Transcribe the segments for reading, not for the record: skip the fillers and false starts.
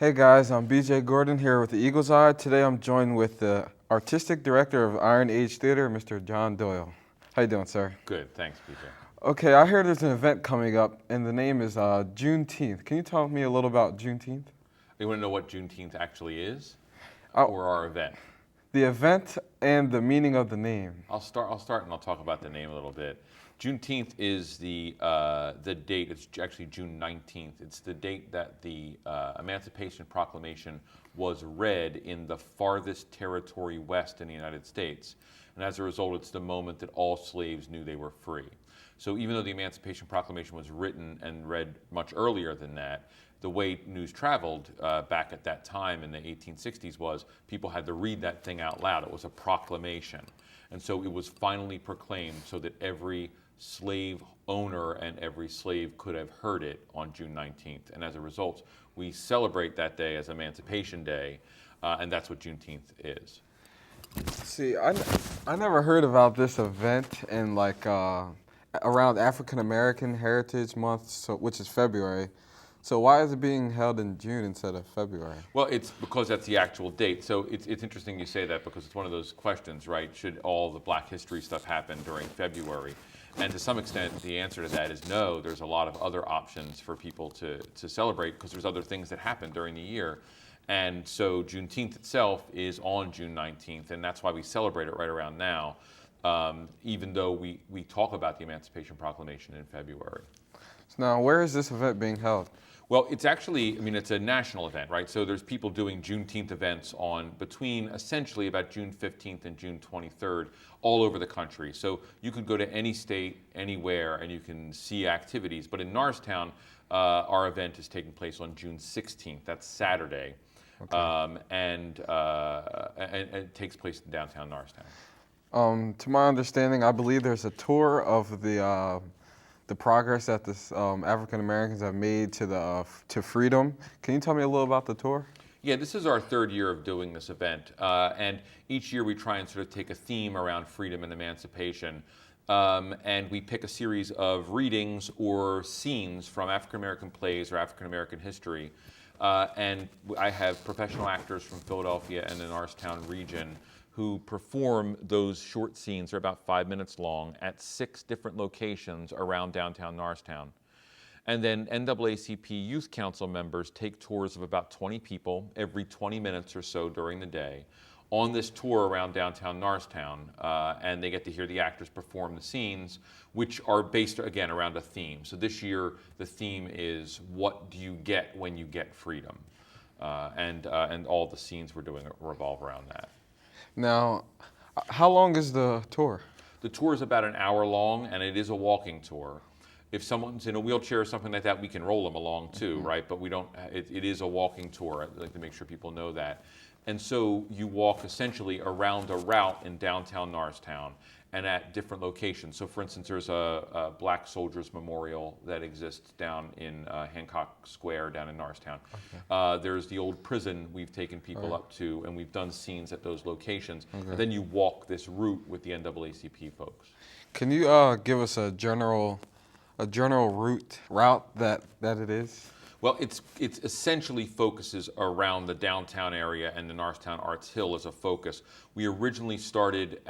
Hey guys, I'm BJ Gordon here with the Eagle's Eye. Today I'm joined with the Artistic Director of Iron Age Theater, Mr. John Doyle. How you doing, sir? Good, thanks, BJ. Okay, I heard there's an event coming up, and the name is Juneteenth. Can you tell me a little about Juneteenth? You want to know what Juneteenth actually is, Oh, or our event? the event and the meaning of the name. I'll start, and I'll talk about the name a little bit. Juneteenth is the date. It's actually June 19th. It's the date that the Emancipation Proclamation was read in the farthest territory west in the United States, and as a result, it's the moment that all slaves knew they were free. So even though the Emancipation Proclamation was written and read much earlier than that, the way news traveled back at that time in the 1860s was people had to read that thing out loud. It was a proclamation. And so it was finally proclaimed so that every slave owner and every slave could have heard it on June 19th. And as a result, we celebrate that day as Emancipation Day, and that's what Juneteenth is. See, I never heard about this event in around African American Heritage Month, which is February. So why is it being held in June instead of February? Well, it's because that's the actual date. So it's interesting you say that because it's one of those questions, right? Should all the Black history stuff happen during February? And to some extent, the answer to that is no. There's a lot of other options for people to celebrate because there's other things that happen during the year. And so Juneteenth itself is on June 19th, and that's why we celebrate it right around now, even though we talk about the Emancipation Proclamation in February. So now, where is this event being held? Well, it's actually, it's a national event, right? So there's people doing Juneteenth events between essentially about June 15th and June 23rd all over the country. So you could go to any state, anywhere, and you can see activities. But in Norristown, our event is taking place on June 16th. That's Saturday. Okay. And it takes place in downtown Norristown. To my understanding, I believe there's a tour of the progress that the African Americans have made to freedom. Can you tell me a little about the tour? Yeah, this is our third year of doing this event, and each year we try and sort of take a theme around freedom and emancipation, and we pick a series of readings or scenes from African American plays or African American history, and I have professional actors from Philadelphia and the Norristown region who perform those short scenes. They're about 5 minutes long at 6 different locations around downtown Norristown. And then NAACP Youth Council members take tours of about 20 people every 20 minutes or so during the day on this tour around downtown Norristown, and they get to hear the actors perform the scenes, which are based, again, around a theme. So this year, the theme is, what do you get when you get freedom? And all the scenes we're doing revolve around that. Now, how long is the tour? The tour is about an hour long, and it is a walking tour. If someone's in a wheelchair or something like that, we can roll them along too, right? But we don't. It is a walking tour. I'd like to make sure people know that. And so you walk essentially around a route in downtown Norristown and at different locations. So for instance, there's a Black Soldiers Memorial that exists down in Hancock Square down in Norristown. Okay. There's the old prison we've taken people up to, and we've done scenes at those locations. Okay. And then you walk this route with the NAACP folks. Can you give us a general route that it is? Well, it essentially focuses around the downtown area and the Norristown Arts Hill as a focus. We originally started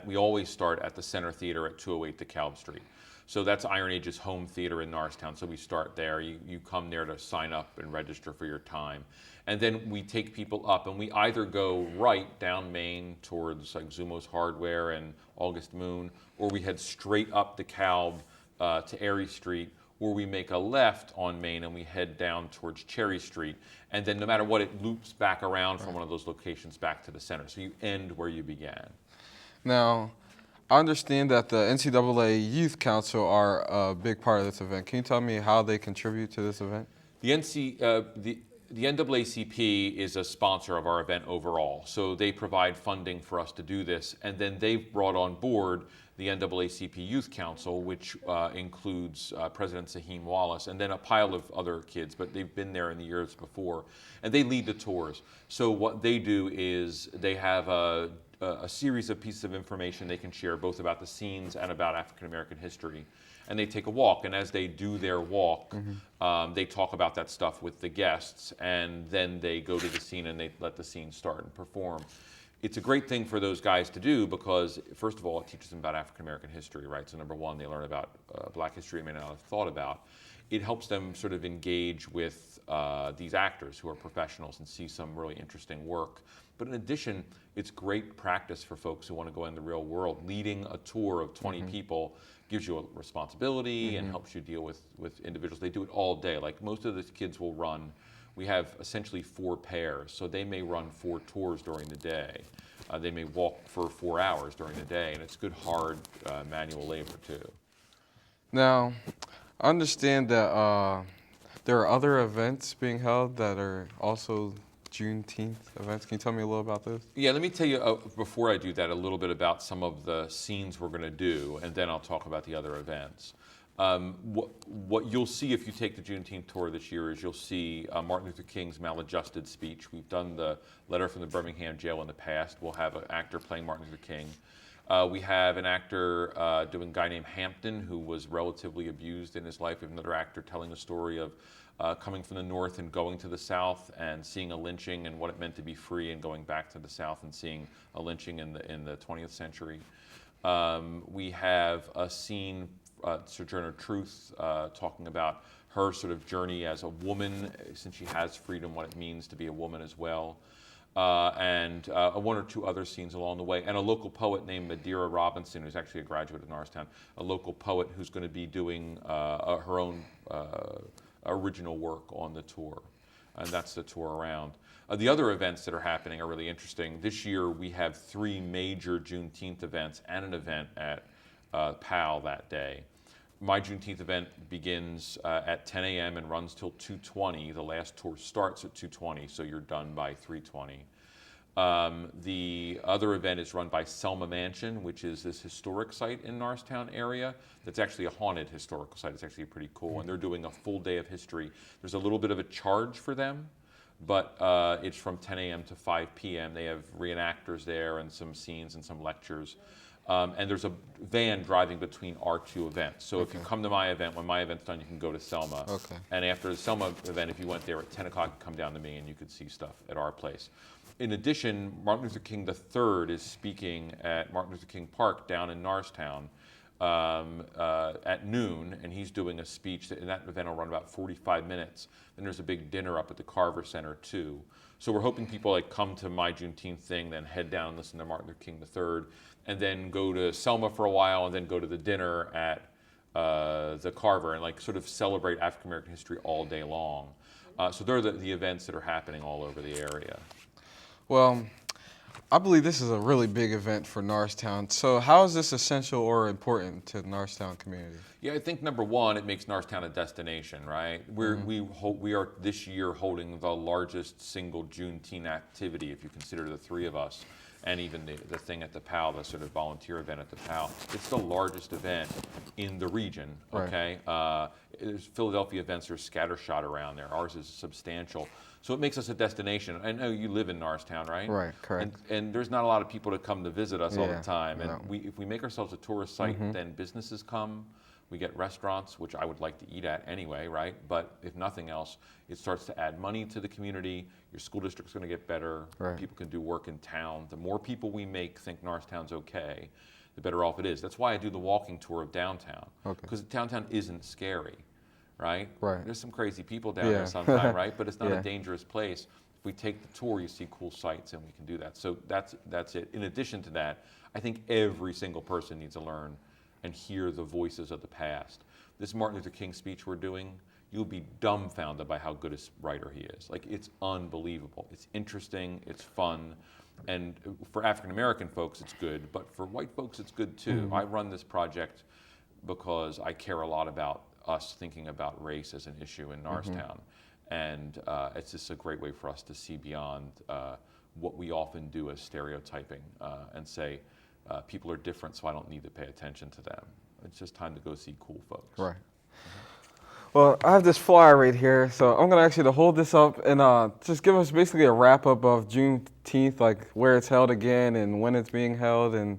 we always start at the Center Theater at 208 DeKalb Street. So that's Iron Age's home theater in Norristown, so we start there. You come there to sign up and register for your time. And then we take people up, and we either go right down Main towards like Zumo's Hardware and August Moon, or we head straight up DeKalb to Erie Street, or we make a left on Main and we head down towards Cherry Street. And then no matter what, it loops back around from one of those locations back to the center. So you end where you began. Now, I understand that the NCAA Youth Council are a big part of this event. Can you tell me how they contribute to this event? The NAACP is a sponsor of our event overall. So they provide funding for us to do this. And then they've brought on board the NAACP Youth Council, which includes President Saheem Wallace, and then a pile of other kids, but they've been there in the years before. And they lead the tours. So what they do is they have a series of pieces of information they can share, both about the scenes and about African American history. and they take a walk. And as they do their walk, they talk about that stuff with the guests, and then they go to the scene and they let the scene start and perform. It's a great thing for those guys to do because, first of all, it teaches them about African American history, right? So number one, they learn about Black history they may not have thought about. It helps them sort of engage with these actors who are professionals and see some really interesting work. But in addition, it's great practice for folks who want to go in the real world. Leading a tour of 20 people gives you a responsibility and helps you deal with individuals. They do it all day. Like most of the kids will run. We have essentially 4 pairs, so they may run 4 tours during the day. They may walk for 4 hours during the day, and it's good, hard manual labor too. Now, I understand that there are other events being held that are also Juneteenth events. Can you tell me a little about this? Yeah, let me tell you, before I do that, a little bit about some of the scenes we're going to do, and then I'll talk about the other events. What you'll see if you take the Juneteenth tour this year is you'll see Martin Luther King's maladjusted speech. We've done the letter from the Birmingham jail in the past. We'll have an actor playing Martin Luther King. We have an actor doing a guy named Hampton who was relatively abused in his life. We have another actor telling the story of coming from the North and going to the South and seeing a lynching and what it meant to be free, and going back to the South and seeing a lynching in the 20th century. We have a scene, Sojourner Truth, talking about her sort of journey as a woman, since she has freedom, what it means to be a woman as well. And 1 or 2 other scenes along the way, and a local poet named Madeira Robinson, who's actually a graduate of Norristown, a local poet who's going to be doing her own original work on the tour, and that's the tour around. The other events that are happening are really interesting. This year we have 3 major Juneteenth events and an event at PAL that day. My Juneteenth event begins at 10 a.m. and runs till 2:20. The last tour starts at 2:20, so you're done by 3:20. The other event is run by Selma Mansion, which is this historic site in Norristown area that's actually a haunted historical site. It's actually pretty cool, and they're doing a full day of history. There's a little bit of a charge for them, but it's from 10 a.m. to 5 p.m. They have reenactors there and some scenes and some lectures. And there's a van driving between our 2 events. So if you come to my event, when my event's done, you can go to Selma. Okay. And after the Selma event, if you went there at 10 o'clock, you come down to me and you could see stuff at our place. In addition, Martin Luther King III is speaking at Martin Luther King Park down in Norristown at noon, and he's doing a speech, and that event will run about 45 minutes. Then there's a big dinner up at the Carver Center too. So we're hoping people like come to my Juneteenth thing, then head down and listen to Martin Luther King III, and then go to Selma for a while, and then go to the dinner at the Carver, and like sort of celebrate African American history all day long. So they're the events that are happening all over the area. Well, I believe this is a really big event for Norristown. So how is this essential or important to the Norristown community? Yeah, I think number one, it makes Norristown a destination, right? We are this year holding the largest single Juneteenth activity, if you consider the 3 of us, and even the thing at the PAL, the sort of volunteer event at the PAL. It's the largest event in the region, okay? Right. Philadelphia events are scattershot around there. Ours is substantial. So it makes us a destination. I know you live in Norristown, right? Right, correct. And there's not a lot of people that come to visit us all the time. And no. if we make ourselves a tourist site, then businesses come. We get restaurants, which I would like to eat at anyway, right? But if nothing else, it starts to add money to the community. Your school district's going to get better. Right. People can do work in town. The more people we make think Norristown's okay, the better off it is. That's why I do the walking tour of downtown. Okay. Because downtown isn't scary, right? Right. There's some crazy people down there sometimes, right? But it's not a dangerous place. If we take the tour, you see cool sights, and we can do that. So that's it. In addition to that, I think every single person needs to learn and hear the voices of the past. This Martin Luther King speech we're doing, you'll be dumbfounded by how good a writer he is. Like, it's unbelievable. It's interesting, it's fun, and for African American folks it's good, but for white folks it's good too. I run this project because I care a lot about us thinking about race as an issue in Norristown, and it's just a great way for us to see beyond what we often do as stereotyping and say, people are different, so I don't need to pay attention to them. It's just time to go see cool folks. Right. Well, I have this flyer right here, so I'm going to ask you to hold this up and just give us basically a wrap-up of Juneteenth, like where it's held again and when it's being held, and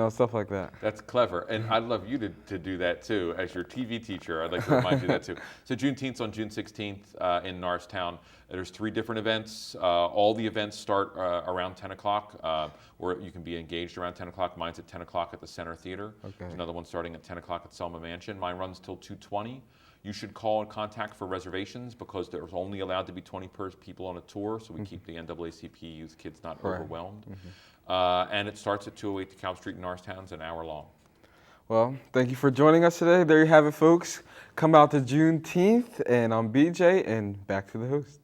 stuff like that. That's clever, and I'd love you to do that too. As your TV teacher, I'd like to remind you that too. So Juneteenth's on June 16th in Norristown. There's 3 different events. All the events start around 10 o'clock, or you can be engaged around 10 o'clock. Mine's at 10 o'clock at the Center Theater. Okay. There's another one starting at 10 o'clock at Selma Mansion. Mine runs till 2:20. You should call and contact for reservations because there's only allowed to be 20 people on a tour, so we keep the NAACP youth kids not overwhelmed. And it starts at 208 DeKalb Street in Norristown. It's an hour long. Well, thank you for joining us today. There you have it, folks. Come out to Juneteenth, and I'm BJ, and back to the host.